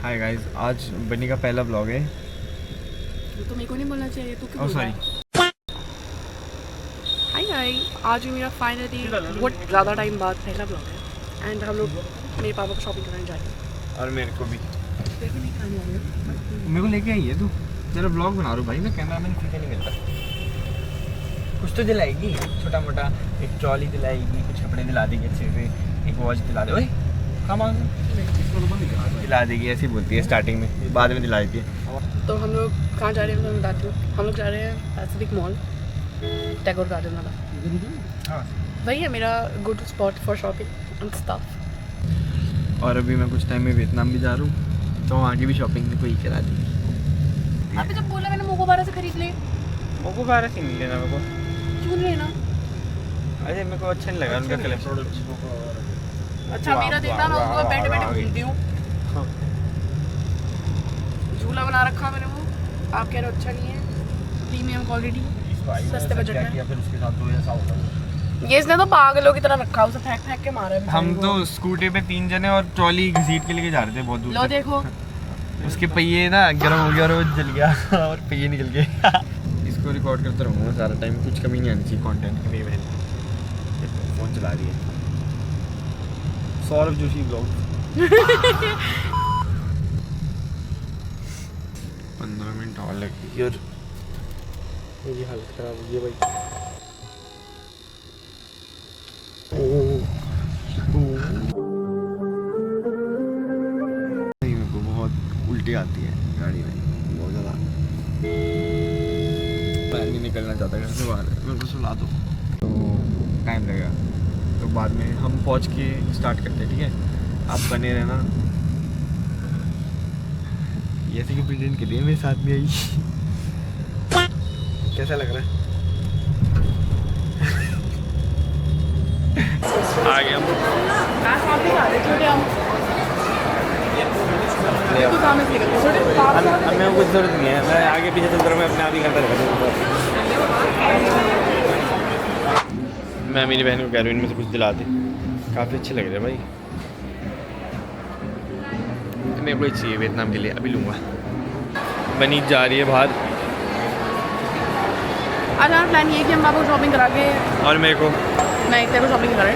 Hi guys, आज बनी का पहला ब्लॉग है। तो मेरे को नहीं बोलना चाहिए, तू क्यों बोल रहा है? हाय गाइस, आज मेरा फाइनली बहुत ज़्यादा टाइम बाद पहला ब्लॉग है एंड हम लोग मेरे पापा को शॉपिंग कराने जा रहे हैं। और मेरे को भी। देखो नहीं खाने वाले हो। मेरे को लेके आई है तू। तेरा ब्लॉग बना रहा हूँ भाई, मैं कैमरा मैन ठीक नहीं मिलता। कुछ तो दिलाएगी, छोटा मोटा एक ट्रॉली दिलाएगी, कुछ कपड़े दिला देगी अच्छे से, एक वॉच दिला दे। ओए दिला देगी, ऐसी बोलती है स्टार्टिंग में, बाद में दिला देती है। तो हम लोग कहाँ जा रहे हैं मैं बताती हूँ। हम लोग जा रहे हैं पैसिफिक मॉल, टैगोर गार्डन वाला। हाँ, वही है मेरा good spot for shopping and stuff. और अभी मैं कुछ टाइम में वियतनाम भी जा रहा हूँ, तो वहाँ की भी शॉपिंग में कोई करा देगी। अभी जब बोला मैंने मोको 12 से खरीद ले। मोको 12 से नहीं लेना मेरे को। क्यों लेना? अरे मेरे को अच्छा नहीं लगा उनका कलेक्शन। अच्छा मेरा देता ना, उसको बैठे बैठे घूमती हूँ। झूला बना रखा मैंने वो, आप कह रहे हो अच्छा नहीं है। प्रीमियम क्वालिटी, सस्ते बजट में। ये इसने तो पागलों की तरह रखा, उसे फेंक फेंक के मारा है। हम तो स्कूटी पे 3 जने और ट्रॉली घसीट के लेके जा रहे थे बहुत दूर लो तक। देखो उसके पहिए ना गर्म हो गया और वो जल गया और पहिए निकल गए। इसको रिकॉर्ड करता रहूँगा सारा टाइम, कुछ कमी नहीं आनी चाहिए कंटेंट की। मेरी बहन फ़ोन चला रही है। सौरभ जोशी ब्लॉग 15 मिनट और लगेगी और मेरी हालत ख़राब हो गई भाई। मेरे को बहुत उल्टी आती है गाड़ी में, बहुत ज़्यादा। मैं नहीं निकलना चाहता घर से बाहर, मेरे को सुला दो। तो टाइम लगेगा, तो बाद में हम पहुंच के स्टार्ट करते हैं, ठीक है? आप बने रहना। ऐसे कि प्रेजेंट के लिए मेरे साथ में आई। कैसा लग रहा है? आ गए हम। अब मेरे को कुछ ज़रूरत नहीं है, मैं आगे पीछे चलता रहूँ, मैं अपने आप ही करता रहता हूँ। मैं मेरी बहन को कह रही हूँ इनमें से कुछ दिला दे, काफ़ी अच्छे लग रहे हैं भाई। मेरे को ही चाहिए वियतनाम के लिए, अभी लूँगा। बनी जा रही है बाहर। आज हमारा प्लान ये है कि हम पापा को शॉपिंग करा के, और मेरे को नहीं तेरे को शॉपिंग करा रहे।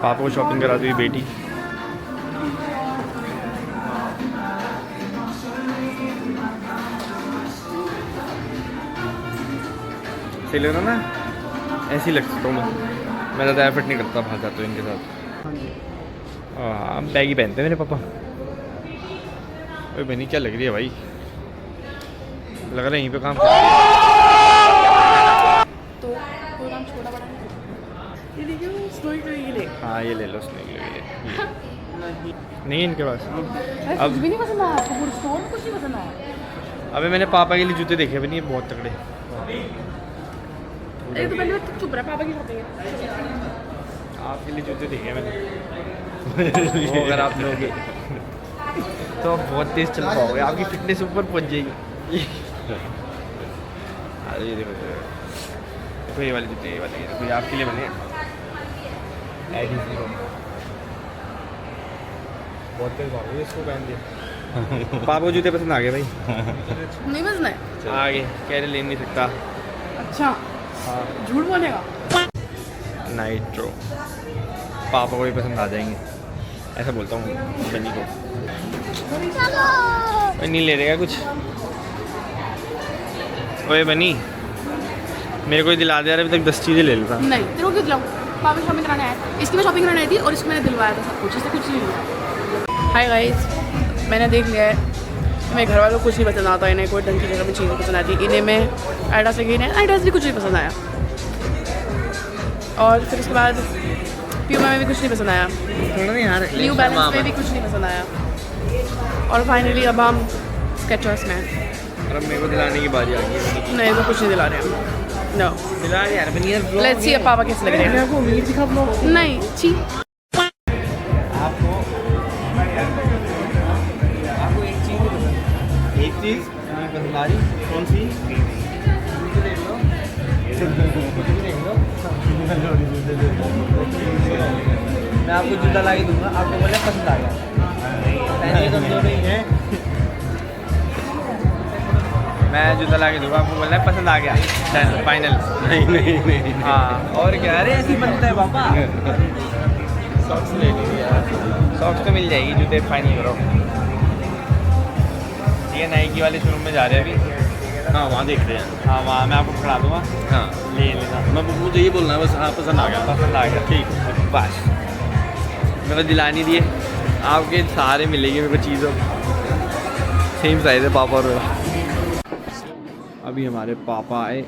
पापा को शॉपिंग करा दी बेटी। सही लग रहा ना? ऐसे ही लग सकता हूँ मैं ज़्यादा एफर्ट नहीं करता, भाग जाता हूँ इनके साथ। हाँ, बैगी पहनते हैं मेरे पापा। अरे बनी क्या लग रही है भाई, लग रहा है यहीं पे काम कर। तो कोई नाम छोटा बड़ा नहीं, ये देखिए स्टोरी तो ये ले। हाँ ये ले लो, उसने ले लिए। नहीं है इनके पास। अब कुछ भी नहीं पसंद आया आपको? पूरे स्टोर में कुछ नहीं पसंद आया? अबे मैंने पापा के लिए जूते देखे, अभी नहीं बहुत तगड़े। एक तो पहले तो चुप रहा, पापा की शॉपिंग है। आपके लिए जूते देखे मैंने। वो अगर आप लोगे तो आप बहुत तेज चल पाओगे, आपकी फिटनेस ऊपर पहुंच जाएगी। अरे ये देखो देखो, ये वाले जूते, ये वाले देखो, ये आपके लिए बने। बहुत तेज भागोगे, इसको पहन दिया। पापा को जूते पसंद आ गए भाई। नहीं पसंद है? आगे कह रहे ले नहीं सकता। अच्छा हाँ, झूठ बोलेगा। नाइट्रो पापा को भी पसंद आ जाएंगे, ऐसा बोलता हूँ बनी को। नहीं ले रहेगा कुछ? ओए बनी, मेरे को ही दिला दे यार, अभी तक 10 चीज़ें ले लेता। नहीं तेरे को क्यों दिलाऊं? पापा की शॉपिंग कराने आए, इसकी मैं शॉपिंग कराने आई थी और इसको मैंने दिलवाया था सब कुछ, इससे कुछ नहीं लिया। हाय गाइस, मैंने देख लिया है मेरे घर वालों को कुछ नहीं पसंद आता, इन्हें कोई ढंग की जगह में चीज़ें पसंद आती। इन्हें मैं एडिडास से गई, एडिडास भी कुछ नहीं पसंद आया, और फिर उसके बाद प्यूमा में भी कुछ नहीं पसंद आया, न्यू बैलेंस में भी कुछ नहीं पसंद आया, और फाइनली अब हम स्केचर्स में। और अब मेरे को दिलाने की बारी आ गई है। नहीं तो कुछ नहीं दिला रहे हैं। नो दिला यार बनी यार। लेट्स सी अब पापा कैसे लग रहे हैं। नहीं छी, आपको एक चीज़ बदलारी कौन सी? मैं आपको जूता ला के दूंगा, आपको बोले पसंद आ गया, पहले तो दोनों ही हैं। मैं जूता ला के दूंगा, आपको बोलना है पसंद आ गया, फाइनल। नहीं हाँ, और क्या, अरे ऐसी बनता है पापा। सॉक्स ले लीजिए यार, सॉक्स तो मिल जाएगी, जूते फाइनल करो। ये नाइकी वाले शोरूम में जा रहे हैं अभी। हाँ वहाँ देख रहे हैं। हाँ वहाँ मैं आपको पकड़ा दूँगा, हाँ ले लेना। मैं मुझे ये बोलना है बस, हाँ पसंद आ गया। पसंद आ गया, ठीक है बस। मेरे को दिला नहीं दिए, आपके सारे मिलेंगे मेरे को चीज़ों, सेम साइज़ है पापा और मेरा। अभी हमारे पापा आए,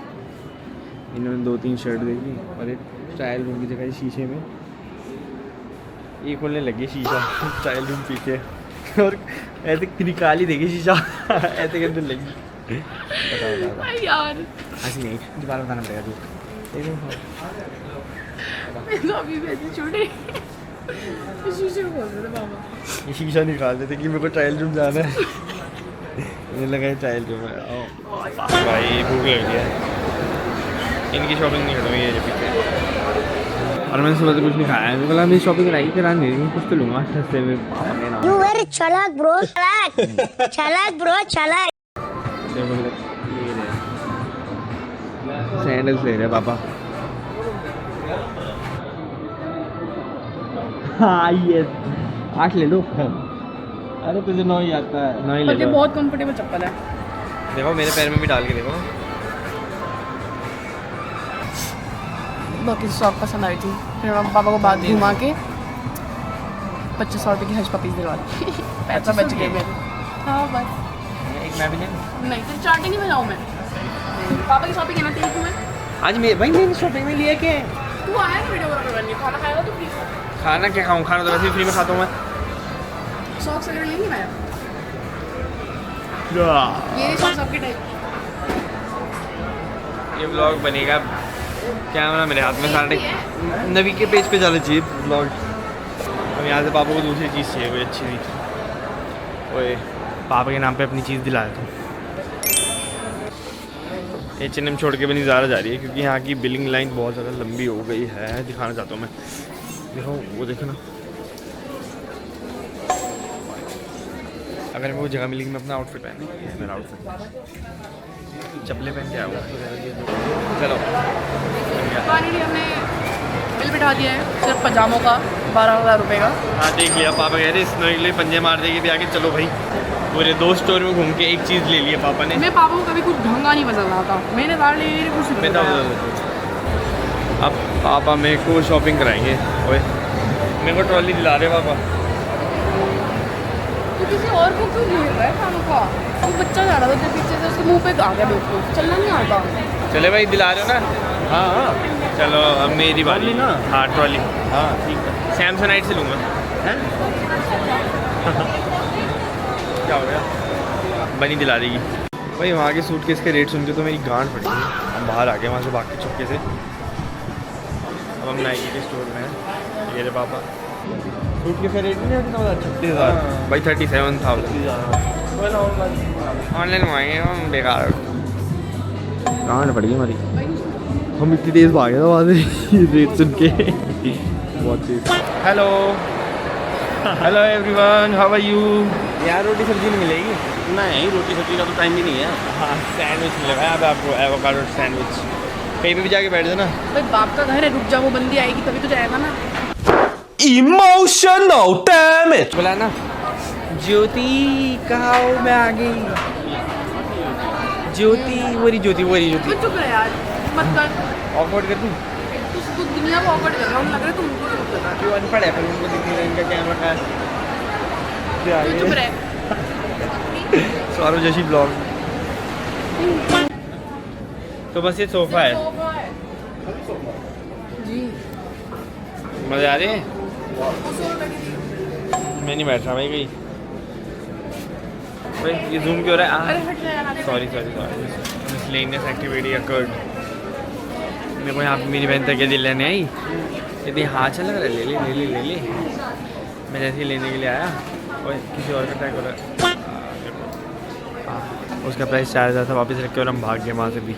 इन्होंने 2-3 शर्ट देखी और एक स्टाइल रूम की जगह शीशे में ये खोलने लगे शीशा स्टाइल रूम पीछे, और ऐसे निकाल ही देगी शीशा ऐसे करने लगी। बता यार ऐसी नहीं, दोबारा बताना पड़ेगा तू। मैं तो अभी भी ऐसे छोटे शीशे में बोल रहे थे पापा। ये शीशा निकाल देते कि मेरे को ट्रायल रूम जाना है। मुझे लगा है ट्रायल रूम है। आओ भाई भूख लग रही है, इनकी शॉपिंग नहीं खत्म, ये पीछे। और मैंने सुबह से कुछ नहीं खाया है, बोला मेरी शॉपिंग कराई करा नहीं, कुछ तो लूँगा सस्ते में। You very chalak bro, chalak bro, chalak. Sandals ले रहे पापा। हाँ ये 8 ले लो। अरे तुझे 9 ही आता है। 9 ही पर ले ये लो। बहुत कंफर्टेबल चप्पल है। देखो मेरे पैर में भी डाल के देखो। बाकी शॉप पसंद आई थी, फिर मैं पापा को बाद घुमा के 2500 रुपये की हज पपीज दिलवा दी। पैसा बच गया मेरे। हाँ बस, एक मैं भी ले लूँ। नहीं तो स्टार्टिंग ही में जाऊँ मैं। पापा की शॉपिंग है ना, तेरी तुम्हें आज मैं भाई मैंने शॉपिंग में लिया क्या है? तू आया ना वीडियोग्राफर बनने, खाना खाएगा तो प्लीज। खाना क्या खाऊँ, खाना तो वैसे ही फ्री में खाता हूँ मैं। सॉक्स वगैरह लेंगी मैं, ये सॉक्स आपके टाइप। ये ब्लॉग बनेगा, कैमरा मेरे हाथ में सारे नवी के पेज पे जाना चाहिए ब्लॉग। अब यहाँ से पापा को दूसरी चीज़ चाहिए, कोई अच्छी नहीं। ओए पापा के नाम पे अपनी चीज़ दिलाया था। H&M छोड़ के भी नहीं ज़्यादा जा रही है, क्योंकि यहाँ की बिलिंग लाइन बहुत ज़्यादा लंबी हो गई है। दिखाना चाहता हूँ मैं, देखो वो देखो ना। अगर मैं वो जगह मिलेगी मैं अपना आउटफिट पहन, मेरा आउटफिट चप्पलें पहन के आऊँगा। चलो फाइनली हमने बिल बिठा दिया है, सिर्फ पजामों का 12,000 रुपये का। हाँ देख लिया, पापा कह रहे स्नो के लिए पंजे मार देगी भी आगे। चलो भाई, पूरे 2 स्टोर में घूम के एक चीज़ ले लिया पापा ने। मैं पापा को कभी कुछ ढंगा नहीं पसंद आता, मैंने दाल ले ली कुछ नहीं बताओ बताया। अब पापा मेरे को शॉपिंग कराएंगे। ओए मेरे को ट्रॉली दिला रहे पापा। तो किसी और को क्यों घेर रहा है खानों का? वो बच्चा जा रहा था जब पीछे से, उसके मुंह पे आ गया बिल्कुल, चलना नहीं आता। चले भाई, दिला रहे हो ना? हाँ हाँ चलो अब मेरी बारी ट्रॉली ना? हाँ ट्रॉली हाँ ठीक है। सैमसंगाइट से लूँगा। हैं? क्या हो गया, बनी दिला देगी भाई। वहाँ के सूटकेस के रेट सुन के तो मेरी गांड फटी है। हम बाहर आ गए वहाँ से भाग के चुपके से। अब हम नाइकी के स्टोर में हैं। ये रे पापा, सूटकेस का रेट नहीं है कितना, 36,000 भाई, 37,000। ऑनलाइन मंगाएंगे हम, बेकार गांड फट गई हमारी। हम इतनी तेज़ भागे थे वहाँ से रेट सुन के, बहुत तेज़। Hello hello everyone, how are you? यार रोटी सब्जी नहीं मिलेगी? नहीं रोटी सब्जी का तो टाइम ही नहीं है। हाँ सैंडविच मिलेगा यहाँ पे आपको, एवोकाडो सैंडविच। कहीं पे भी जाके बैठ जाना। भाई बाप का घर है, रुक जा, वो बंदी आएगी तभी तो जाएगा ना। Emotional damage। बोला ना ज्योति, कहाँ हो? मैं आ गई। ज्योति, वही ज्योति, वही ज्योति। तू चुप रहे यार, मत कर। ऑकवर्ड कर दूँ? तू दुनिया को ऑकवर्ड कर रहा हूँ, लग रहा है तुम मुझको चुप कर रहा है। क्यों अनपढ़ है फिर उनको दिखने का, इनका कैमरा का तू चुप रहे। सौरभ जोशी ब्लॉग। तो बस ये सोफा है जी, मजे आ रहे हैं। वो 100 रुपए की थी। मैं नहीं बैठ रहा भाई कहीं। भाई ये जूम क्यों हो रहा अरे है? हट जा यार, आगे sorry sorry sorry, miscellaneous activity occurred. मेरे को यहाँ पे मेरी बहन तक दिल लेने आई, यदि हाँ चल रहा है ले ले ले ले ले ले। मैं जैसे ही लेने के लिए आया और किसी और का टैग हो रहा है। उसका प्राइस 4,000 था, वापस रख के और हम भाग गए वहाँ से भी।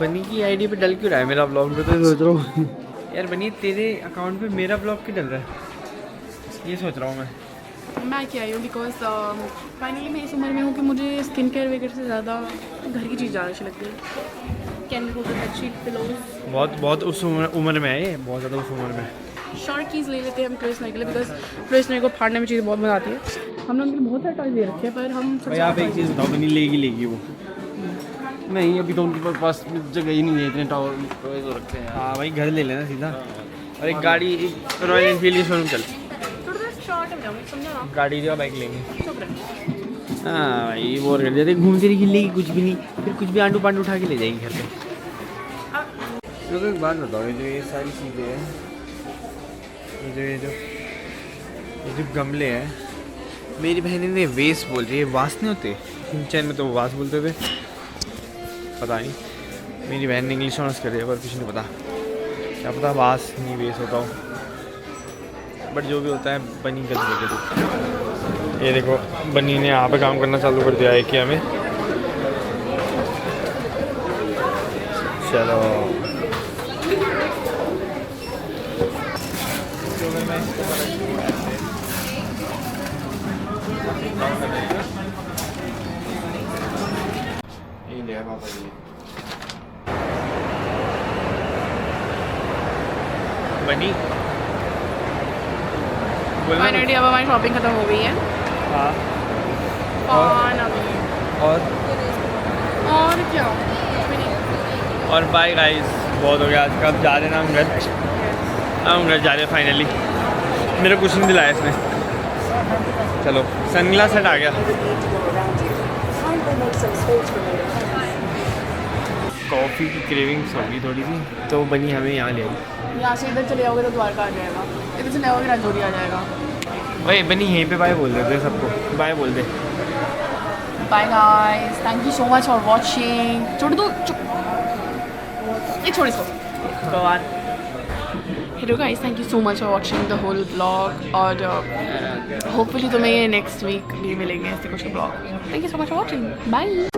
बनी की आईडी पे डल क्यों रहा है मेरा ब्लॉग पे, तो सोच रहा हूँ यार बनी तेरे अकाउंट पे मेरा ब्लॉग क्यों डल रहा है? ये सोच रहा हूँ मैं। मैं क्या आई हूँ बिकॉज फाइनली मैं इस उम्र में हूँ कि मुझे स्किन केयर वगैरह से ज़्यादा घर की चीज़ ज़्यादा अच्छी लगती है। Can go the bedsheet pillows. बहुत उस उम्र में है ये, बहुत ज़्यादा उस उम्र में। शॉर्ट कीज़ ले लेते हैं हम क्लोज के लिए बिकॉज क्लोज को फाड़ने में चीज़ें बहुत मज़ा आती है। हमने उनके लिए बहुत सारे टॉयज दे रखे हैं पर हम भाई आप एक चीज़ बताओ, बनी लेगी वो? नहीं अभी तो उनके पास जगह ही नहीं है, इतने टॉयज रखे हैं। हाँ भाई घर ले लेना सीधा। और एक गाड़ी, एक रॉयल एनफील्ड की शोरूम चल। थोड़ा सा शॉर्ट है समझा ना। गाड़ी जो बाइक लेंगे। चुप रहे। हाँ भाई बोर कर दिया, घूमती रही लेगी कुछ भी नहीं, फिर कुछ भी आंडू पांडू उठा के ले जाएगी घर पे। तो एक बात बताओ, ये जो ये सारी चीज़ें हैं, ये जो गमले हैं, मेरी बहन ने वेस्ट बोल रही है, वास नहीं होते? किचन में तो वास बोलते थे, पता नहीं। मेरी बहन ने इंग्लिश ऑनर्स कर रही है पर कुछ नहीं पता, क्या पता वास नहीं वेस्ट होता हो। बट जो भी होता है बनी कर देखे तो। ये देखो बनी ने यहाँ पे काम करना चालू कर दिया है कि हमें। चलो ये ले पापा जी बनी फाइनली अब हमारी शॉपिंग खत्म हो गई है। हाँ और क्या कुछ भी नहीं। और बाय गाइस, बहुत हो गया आज का। अब जा रहे हैं हम घर, हम घर जा रहे हैं फाइनली। मेरे कुछ नहीं दिलाया इसने। चलो सनग्लास सेट आ गया। कॉफ़ी की क्रेविंग्स होगी थोड़ी सी, तो बनी हमें यहाँ ले आई। यहाँ से इधर चले जाओगे तो द्वारका आ जाएगा, इधर चले जाओगे राजौरी आ जाएगा। भाई बनी यहीं पे बाय बोल देते सबको, बाय बोल दे। Bye guys, thank you so much for watching. छोड़ दो ये छोड़ इसको। Hello guys, thank you so much for watching the whole blog. और होपफुली तुम्हें ये नेक्स्ट वीक भी मिलेंगे ऐसे कुछ blog. Thank you so much for watching, bye.